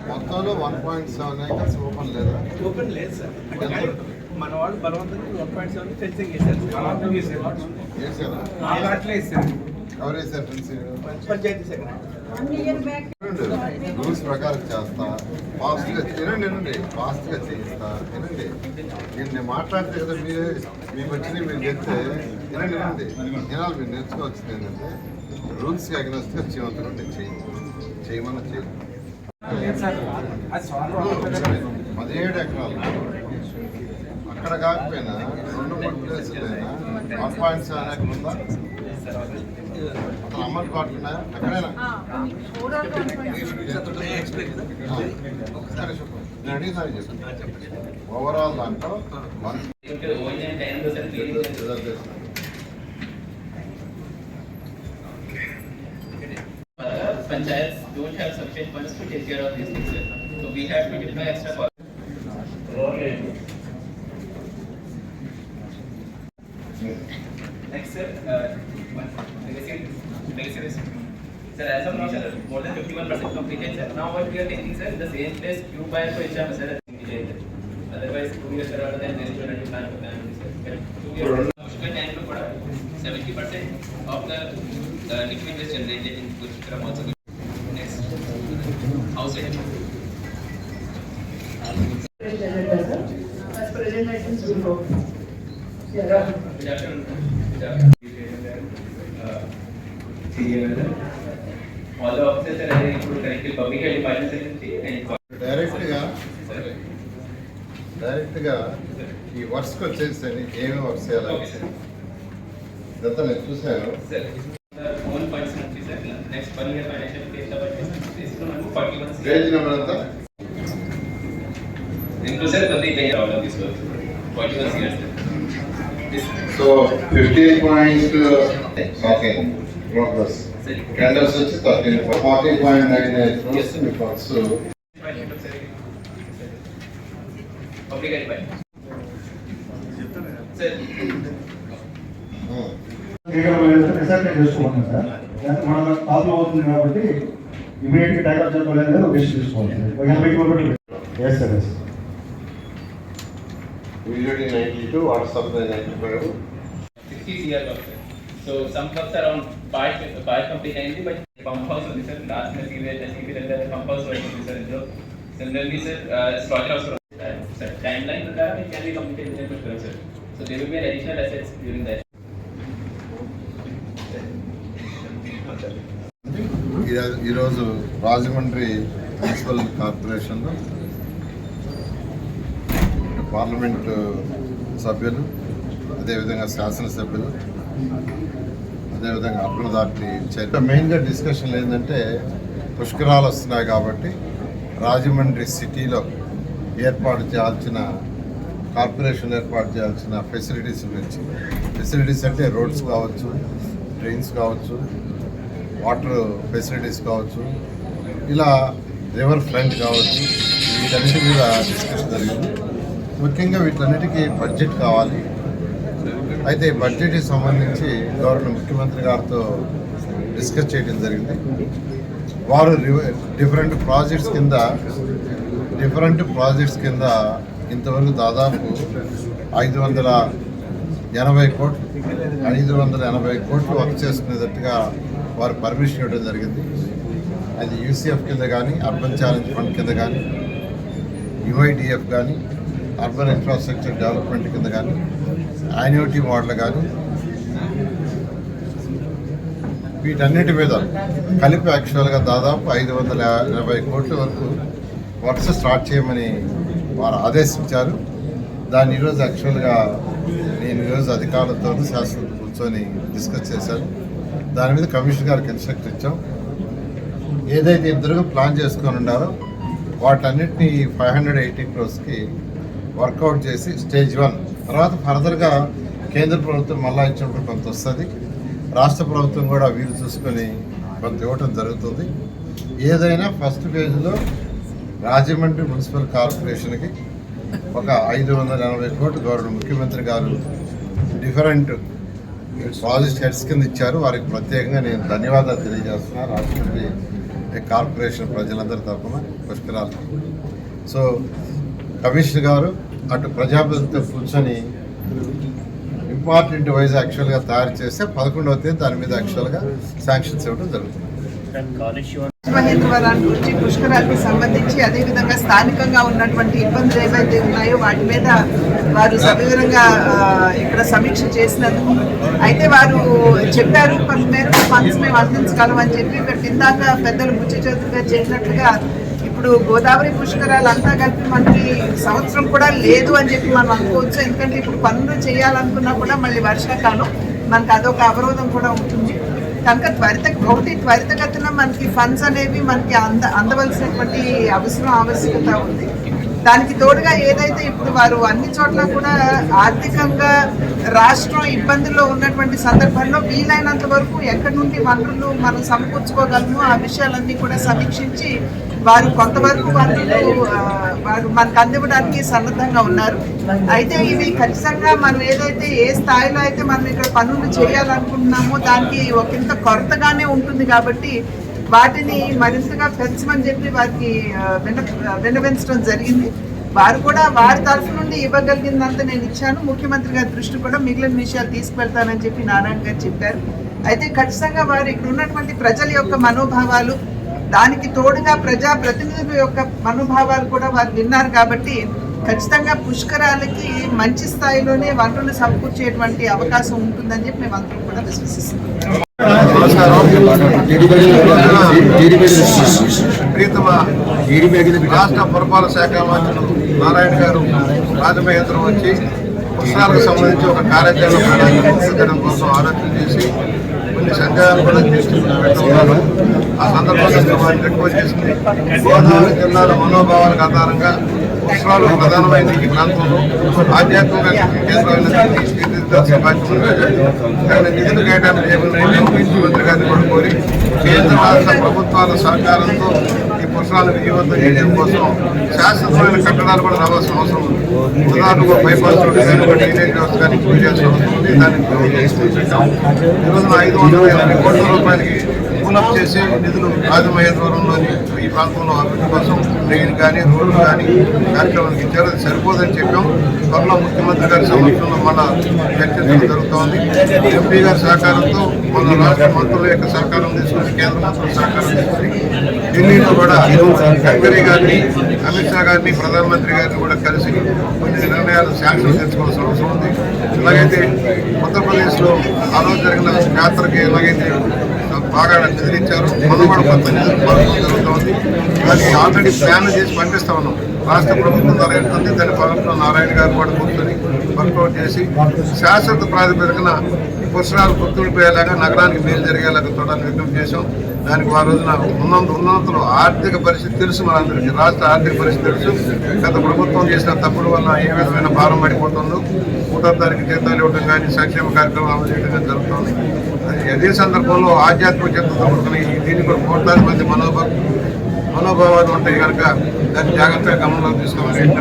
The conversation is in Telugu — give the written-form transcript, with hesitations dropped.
మొత్తంలో 1.7 acres ఓపెన్ లేదా? ఓపెన్ లేదు సార్. మన వాళ్ళు బలవంతంగా 1.7 ఫెన్సింగ్ వేశారు. ఎవరు వేసారు ఫెన్సింగ్? పంచాయతీ సెక్రటరీ రూల్స్ ప్రకారం చేస్తా, ఫాస్ట్గా వినండి, ఫాస్ట్గా చేయిస్తా. వినండి, నేను మాట్లాడితే కదా మీకు వచ్చింది మీరు చెప్తే వినాలి. మీరు నేర్చుకోవాల్సింది ఏంటంటే రూల్స్కి అగ్నెస్ట్గా చేయమంటారు. నేను చేయమని 17 ఎకరాలు అక్కడ కాకపోయినా 2-3 ప్లేసులైనా 1.7 ఎకరం ఉందా? అతను అమౌంట్ పడుతున్నాయా ఎక్కడైనా? నేను అడిగినాను చెప్పండి. ఓవరాల్ దాంట్లో Panchayats don't have sufficient funds to take care of these things, sir. So we have to deploy extra funds. Next, sir, legacy. Sir, as of now, sir, more than 51% completed, sir. Now what we are taking, sir, the same place Q by for exam, sir. Otherwise, 2 years around then next year to plan for family, sir. 2 years. Mushkil time to put 70% of the liquid waste generated in Kuchikram also. Next, house it. As present items before. Good afternoon. All the officers are included correctly. Public health department and డైరెక్ట్గా ఈ వర్క్స్కి వచ్చేసి ఏమేమి వర్క్స్ చేయాలి ఇదంతా నేను చూసాను. ఓన్ ఫండ్స్ నుంచి sir next 1 year financial case కాబట్టి తీసుకున్నాము 41 పేజ్ నెంబర్ ఎంత? ఇంక్లూడ్ సార్ కంప్లీట్ అయ్యారు all of this work 41 years. So 15 okay progress candles వచ్చి 40.98 క్రోర్స్ మీ వర్క్స్ పబ్లిక్ అయిపోయి సార్ చేసుకోవాలి సార్. మన ప్రాబ్లం అవుతుంది కాబట్టి ఇమీడియట్ గా ట్యాకల్ చేసుకోవాలి. ఒక డిసిషన్ తీసుకోవాలి. usually 92 or something 95. 60 CR work, sir. So some works around part complete aindi, but pump house only, sir. Last year sewage and pump house work only, sir. Similarly, sir, slaughter house, sir. Timeline prakaram it can be completed within 12 months, sir. So there will be additional assets during that. ఈరోజు రాజమండ్రి మున్సిపల్ కార్పొరేషన్లో పార్లమెంటు సభ్యులు, అదేవిధంగా శాసనసభ్యులు, అదేవిధంగా అర్బన్ అథారిటీ చైర్మన్ మెయిన్గా డిస్కషన్ ఏంటంటే పుష్కరాలు వస్తున్నాయి కాబట్టి రాజమండ్రి సిటీలో ఏర్పాటు చేయాల్సిన కార్పొరేషన్ ఏర్పాటు చేయాల్సిన ఫెసిలిటీస్ గురించి. ఫెసిలిటీస్ అంటే రోడ్స్ కావచ్చు, ట్రైన్స్ కావచ్చు, వాటర్ ఫెసిలిటీస్ కావచ్చు, ఇలా రివర్ ఫ్రంట్ కావచ్చు, వీటన్నిటి మీద డిస్కషన్ జరిగింది. ముఖ్యంగా వీటన్నిటికీ బడ్జెట్ కావాలి. అయితే బడ్జెట్కి సంబంధించి గవర్నర్ ముఖ్యమంత్రి గారితో డిస్కస్ చేయడం జరిగింది. వారు డిఫరెంట్ ప్రాజెక్ట్స్ కింద ఇంతవరకు దాదాపు 580 కోట్లు వర్క్ చేసుకునేటట్టుగా వారు పర్మిషన్ ఇవ్వడం జరిగింది. అది యూసీఎఫ్ కింద కానీ, అర్బన్ ఛాలెంజ్ ఫండ్ కింద కానీ, యుఐడిఎఫ్ కానీ, అర్బన్ ఇన్ఫ్రాస్ట్రక్చర్ డెవలప్మెంట్ కింద కానీ, యాన్యుటీ మోడల్ కానీ, వీటన్నిటి మీద కలిపి యాక్చువల్గా దాదాపు 580 కోట్ల వరకు వర్క్స్ స్టార్ట్ చేయమని వారు ఆదేశించారు. దాన్ని ఈరోజు యాక్చువల్గా నేను ఈరోజు అధికారులతో శాసనసభ కూర్చొని డిస్కస్ చేశాను. దాని మీద కమిషనర్ గారికి ఇన్స్ట్రక్ట్ ఇచ్చాం. ఏదైతే ఇద్దరు ప్లాన్ చేసుకొని ఉన్నారో వాటన్నిటిని 580 క్రోర్స్కి వర్కౌట్ చేసి స్టేజ్ 1 తర్వాత ఫర్దర్గా కేంద్ర ప్రభుత్వం మళ్ళా ఇచ్చినప్పుడు కొంత వస్తుంది. రాష్ట్ర ప్రభుత్వం కూడా వీలు చూసుకొని కొంత ఇవ్వటం జరుగుతుంది. ఏదైనా ఫస్ట్ ఫేజ్లో రాజమండ్రి మున్సిపల్ కార్పొరేషన్కి ఒక 580 కోట్లు గౌరవ ముఖ్యమంత్రి గారు డిఫరెంట్ ప్రాజెక్ట్ హెడ్స్ కింద ఇచ్చారు. వారికి ప్రత్యేకంగా నేను ధన్యవాదాలు తెలియజేస్తున్నాను రాజమండ్రి కార్పొరేషన్ ప్రజలందరి తరఫున పుష్కరాలు. సో కమిషనర్ గారు అటు ప్రజాప్రతినిధులతో కూర్చొని ఇంపార్టెంట్ వైజ్ యాక్చువల్గా తయారు చేస్తే 11వ తేదీ దాని మీద యాక్చువల్గా శాంక్షన్స్ ఇవ్వడం జరుగుతుంది. మహేంద్రవరం గురించి పుష్కరాలకు సంబంధించి అదేవిధంగా స్థానికంగా ఉన్నటువంటి ఇబ్బందులు ఏవైతే ఉన్నాయో వాటి మీద వారు సవివరంగా ఇక్కడ సమీక్ష చేసినందుకు అయితే వారు చెప్పారు కొంతమేరకు ఫండ్స్ మేము అందించగలం అని చెప్పి ఇక్కడ ఇందాక పెద్దలు బుచ్చి చౌదరిగా చెప్పినట్లుగా ఇప్పుడు గోదావరి పుష్కరాలు అంతా కలిపి మనకి సంవత్సరం కూడా లేదు అని చెప్పి మనం అనుకోవచ్చు. ఎందుకంటే ఇప్పుడు పనులు చేయాలనుకున్నా కూడా మళ్ళీ వర్షాకాలం మనకు అదొక అవరోధం కూడా ఉంటుంది. కనుక త్వరితగతిన మనకి ఫండ్స్ అనేవి మనకి అందవలసినటువంటి ఆవశ్యకత ఉంది. దానికి తోడుగా ఏదైతే ఇప్పుడు వారు అన్ని చోట్ల కూడా ఆర్థికంగా రాష్ట్రం ఇబ్బందుల్లో ఉన్నటువంటి సందర్భంలో వీలైనంత వరకు ఎక్కడి నుండి వనరులు మనం సమకూర్చుకోగలము ఆ విషయాలన్నీ కూడా సమీక్షించి వారు కొంతవరకు వారు మనకు అందివ్వడానికి సన్నద్ధంగా ఉన్నారు. అయితే ఇవి ఖచ్చితంగా మనం ఏదైతే ఏ స్థాయిలో అయితే మనం ఇక్కడ పనులు చేయాలనుకుంటున్నామో దానికి ఒకంత కొరతగానే ఉంటుంది కాబట్టి వాటిని మరింతగా పెంచమని చెప్పి వారికి విన్నవించడం జరిగింది. వారు కూడా వారి తరఫు నుండి ఇవ్వగలిగిందంతా నేను ఇచ్చాను. ముఖ్యమంత్రి గారి దృష్టి కూడా మిగిలిన విషయాలు తీసుకువెళ్తానని చెప్పి నారాయణ గారు చెప్పారు. అయితే ఖచ్చితంగా వారు ఇక్కడ ఉన్నటువంటి ప్రజల యొక్క మనోభావాలు దానికి తోడుగా ప్రజా ప్రతినిధుల యొక్క మనోభావాలు కూడా వారు విన్నారు కాబట్టి ఖచ్చితంగా పుష్కరాలకి మంచి స్థాయిలోనే వనరులు సమకూర్చేటువంటి అవకాశం ఉంటుందని చెప్పి మేము అందరం కూడా విశ్వసిస్తున్నాం. ప్రీతమ రాష్ట్ర పురపాలక శాఖ మంత్రులు నారాయణ గారు రాజమహేంద్రం వచ్చి పుష్కరాలకు సంబంధించి ఒక కార్యాచరణ ప్రణాళిక రూపొందించడం కోసం ఆలోచన చేసి కొన్ని సందేహాలు కూడా చేస్తున్నారు. ఆ సందర్భంగా వారిని రిక్వెస్ట్ చేసింది గోదావరి జిల్లాల మనోభావాలకు ఆధారంగా పుష్కరాలు ప్రధానమైన ఈ ప్రాంతంలో ఆధ్యాత్మిక కేంద్రాలను నిధులు కేటాయింపు ముఖ్యమంత్రి గారిని కూడా కోరి కేంద్ర రాష్ట్ర ప్రభుత్వాల సహకారంతో ఈ పుష్కరాలను విజయవంతం చేయడం కోసం శాశ్వతమైన కట్టడాలు కూడా రావాల్సిన అవసరం ఉంది. ఉదాహరణకు బైపాస్ రోడ్డు కానీ డ్రైనేజ్ వ్యవస్థ కానీ పూర్తి చేయాల్సిన అవసరం ఉంది. దానికి ఈ రోజున 580 కోట్ల రూపాయలకి పూలప్ చేసి నిధులు రాజమహేంద్రవరంలోని ఈ ప్రాంతంలో అభివృద్ధి కోసం డ్రైన్ కానీ రోడ్లు కానీ కార్యక్రమానికి ఇచ్చారు. అది సరిపోదని చెప్పాం. త్వరలో ముఖ్యమంత్రి గారి సమక్షంలో మన చర్చించడం జరుగుతోంది. ఎంపీ గారి సహకారంతో మన రాష్ట్ర మంత్రుల యొక్క సహకారం తీసుకుని కేంద్ర మంత్రుల సహకారం తీసుకుని ఢిల్లీలో కూడా గడ్కరీ గారిని అమిత్ షా గారిని ప్రధానమంత్రి గారిని కూడా కలిసి కొన్ని నిర్ణయాలు శాంక్షన్ తెచ్చుకోవాల్సిన అవసరం ఉంది. ఎలాగైతే ఉత్తరప్రదేశ్లో ఆ రోజు జరిగిన యాత్రకి ఎలాగైతే బాగా నిధులిచ్చారు మనం కూడా కొంత నిధులు జరుగుతుంది. దానికి ఆల్రెడీ ప్లాన్ చేసి పంపిస్తా ఉన్నాం. రాష్ట్ర ప్రభుత్వం ద్వారా వెళ్తుంది. దాని పరంలో నారాయణ గారు కూడా కూర్చొని వర్కౌట్ చేసి శాశ్వత ప్రాతిపదికన ఈ పుష్కరాలు గుర్తుండిపోయేలాగా నగరానికి మేలు జరిగేలాగా చూడాలని విజ్ఞప్తి చేశాం. దానికి ఆ రోజున ఉన్నంతలో ఆర్థిక పరిస్థితి తెలుసు మనందరికీ. రాష్ట్ర ఆర్థిక పరిస్థితి తెలుసు. గత ప్రభుత్వం చేసిన తప్పుల వల్ల ఏ విధమైన భారం పడిపోతుందో 3వ తారీఖు జీతాలు ఇవ్వడం కానీ సంక్షేమ కార్యక్రమం అమలు చేయడం కానీ జరుగుతుంది. అదే సందర్భంలో ఆధ్యాత్మిక చింతతో కూడుకుని దీన్ని కూడా 1,00,000 మంది మనోభావాలు ఉంటాయి కనుక దాన్ని జాగ్రత్తగా గమనంలోకి తీసుకోవాలని